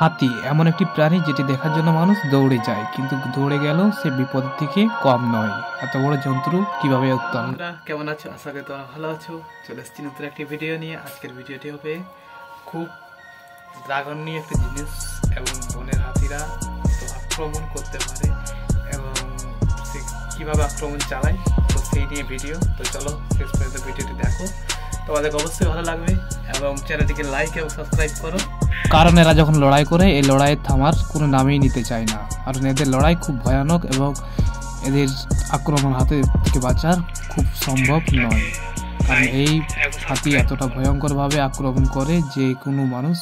হাতি এমন একটি প্রাণী যেটি দেখার জন্য মানুষ দৌড়ে যায়, কিন্তু দৌড়ে গেলেও সে বিপদের থেকে কম নয়। এত বড় জন্তু কিভাবে উত্তম। কেমন আছো? আশা করি তোমরা ভালো আছো। চলে এসেছি নতুন একটি ভিডিও নিয়ে। আজকের ভিডিওটি হবে খুব দ্রাগনীয় একটি জিনিস এবং বনের হাতিরা তো আক্রমণ করতে পারে এবং সে কীভাবে আক্রমণ চালায়, তো সেই নিয়ে ভিডিও। তো চলো শেষ পর্যন্ত ভিডিওটি দেখো, তোমাদের অবশ্যই ভালো লাগবে এবং চ্যানেলটিকে লাইক এবং সাবস্ক্রাইব করো। কারণ এরা যখন লড়াই করে এই লড়াইয়ে থামার কোনো নামই নিতে চায় না, কারণ এদের লড়াই খুব ভয়ানক এবং এদের আক্রমণ হাতে থেকে বাঁচার খুব সম্ভব নয়। কারণ এই হাতি এতটা ভয়ঙ্করভাবে আক্রমণ করে যে কোনো মানুষ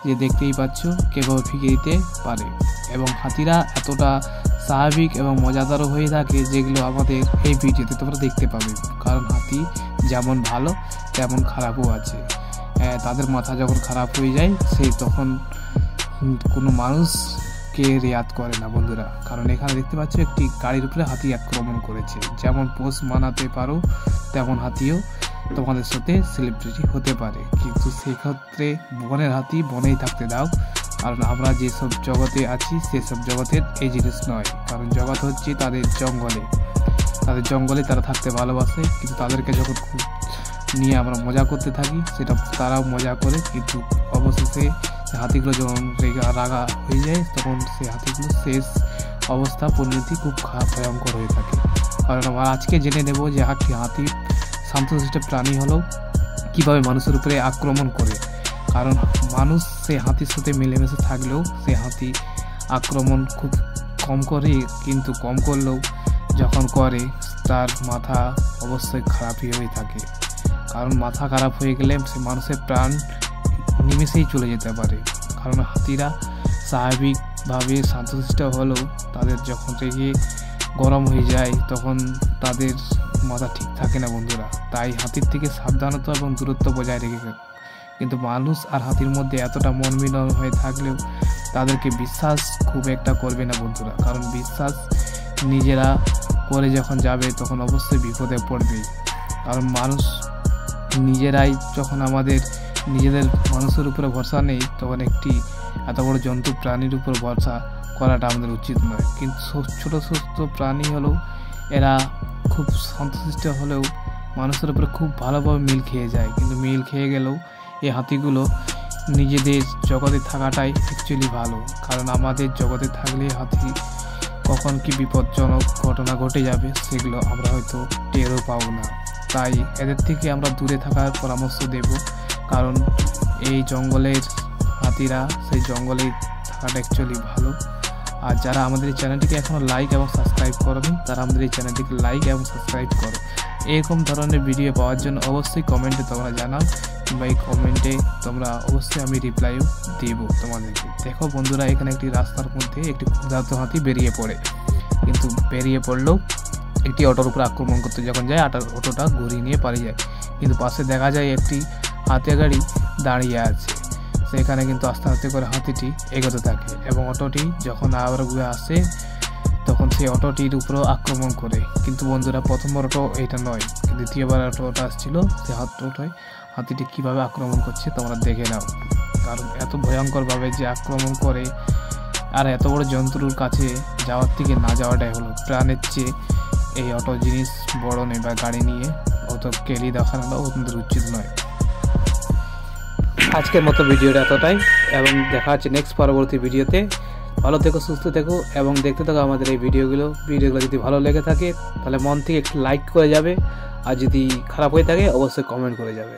যে দেখতেই পাচ্ছ কীভাবে ফিকে দিতে পারে। এবং হাতিরা এতটা স্বাভাবিক এবং মজাদারও হয়ে থাকে যেগুলো আমাদের এই ভিডিওতে তোমরা দেখতে পাবে। কারণ হাতি যেমন ভালো তেমন খারাপও আছে। তাদের মাথা যখন খারাপ হয়ে যায় সে তখন কোনো মানুষকে রেয়াত করে না বন্ধুরা। কারণ এখানে দেখতে পাচ্ছ একটি গাড়ির উপরে হাতি আক্রমণ করেছে। যেমন পোষ মানাতে পারো তেমন হাতিও তোমাদের সাথে সেলিব্রিটি হতে পারে, কিন্তু সেক্ষেত্রে বনের হাতি বনেই থাকতে দাও। কারণ আমরা যেসব জগতে আছি সেসব জগতের এই জিনিস নয়। কারণ জগৎ হচ্ছে তাদের জঙ্গলে তারা থাকতে ভালোবাসে, কিন্তু তাদেরকে যখন নিয়ে আমরা মজা করতে থাকি সেটা তারাও মজা করে, কিন্তু অবশেষে হাতিগুলো যখন রাগা হয়ে যায় তখন সেই হাতিগুলো শেষ অবস্থা পরিণতি খুব ভয়ঙ্কর হয়ে থাকে। কারণ আমরা আজকে জেনে নেব যে হাতি শান্তশিষ্ট প্রাণী হলেও কীভাবে মানুষের উপরে আক্রমণ করে। কারণ মানুষ সে হাতির সাথে মিলেমিশে থাকলেও সে হাতি আক্রমণ খুব কম করে, কিন্তু কম করলেও যখন করে তার মাথা অবশ্যই খারাপই হয়ে থাকে। কারণ মাথা খারাপ হয়ে গেলে সে মানুষের প্রাণ নিমেষেই চলে যেতে পারে। কারণ হাতিরা স্বাভাবিকভাবে শান্তশিষ্ট হলেও তাদের যখন রেগে গরম হয়ে যায় তখন তাদের মাথা ঠিক থাকে না বন্ধুরা। তাই হাতির থেকে সাবধানতা এবং দূরত্ব বজায় রেখে, কিন্তু মানুষ আর হাতির মধ্যে এতটা মন মিলন হয়ে থাকলেও তাদেরকে বিশ্বাস খুব একটা করবে না বন্ধুরা। কারণ বিশ্বাস নিজেরা করে যখন যাবে তখন অবশ্যই বিপদে পড়বে। কারণ মানুষ নিজেরাই যখন আমাদের নিজেদের মানুষের উপরে ভরসা নেই তখন একটি এত বড় জন্তু প্রাণীর উপর ভরসা করাটা আমাদের উচিত নয়। কিন্তু ছোটো ছোট প্রাণী হলেও এরা খুব সন্তুষ্ট হলেও মানুষের উপরে খুব ভালোভাবে মিল খেয়ে যায়। কিন্তু মিল খেয়ে গেলেও এই হাতিগুলো নিজেদের জগতে থাকাটাই অ্যাকচুয়ালি ভালো। কারণ আমাদের জগতে থাকলে হাতি কখন কি বিপজ্জনক ঘটনা ঘটে যাবে সেগুলো আমরা হয়তো টেরও পাবো না। তাই এদের থেকে আমরা দূরে থাকার পরামর্শ দেব। কারণ এই জঙ্গলের হাতিরা সেই জঙ্গলে থাকাটা অ্যাকচুয়ালি ভালো। আর যারা আমাদের এই চ্যানেলটিকে এখনও লাইক এবং সাবস্ক্রাইব করেনি তারা আমাদের এই চ্যানেলটিকে লাইক এবং সাবস্ক্রাইব করো। এরকম ধরনের ভিডিও পাওয়ার জন্য অবশ্যই কমেন্টে তোমরা জানাও, কিংবা এই কমেন্টে তোমরা অবশ্যই আমি রিপ্লাইও দেব তোমাদেরকে। দেখো বন্ধুরা, এখানে একটি রাস্তার মধ্যে একটি ক্ষুধার্ত হাতি বেরিয়ে পড়ে, কিন্তু বেরিয়ে পড়লেও একটি অটোর উপর আক্রমণ করতে যখন যায় অটোটা ঘুরিয়ে নিয়ে পালিয়ে যায়। কিন্তু পাশে দেখা যায় একটি হাতিয়া গাড়ি দাঁড়িয়ে আছে। সেখানে কিন্তু আস্তে আস্তে করে হাতিটি এগোতে থাকে এবং অটোটি যখন আবার ঘুরে আসে তখন সেই অটোটির উপরেও আক্রমণ করে। কিন্তু বন্ধুরা, প্রথমবার অটো এটা নয়, কিন্তু দ্বিতীয়বার অটোটা আসছিল, সেই হাতিটি কীভাবে আক্রমণ করছে তোমরা দেখে নাও। কারণ এত ভয়ঙ্করভাবে যে আক্রমণ করে, আর এত বড় জন্তুর কাছে যাওয়ার থেকে না যাওয়াটাই হলো প্রাণের চেয়ে। এই অটো জিনিস বড় নেই বা গাড়ি নিয়ে অত কেলি দেখানোটা ওদের উচিত নয়। আজকের মতো ভিডিওটা এতটাই, এবং দেখা হচ্ছে নেক্সট পরবর্তী ভিডিওতে। ভালো থেকো, সুস্থ থেকো এবং দেখতে থাকো আমাদের এই ভিডিওগুলো যদি ভালো লেগে থাকে তাহলে মন থেকে একটু লাইক করে যাবে, আর যদি খারাপ হয়ে থাকে অবশ্যই কমেন্ট করে যাবে।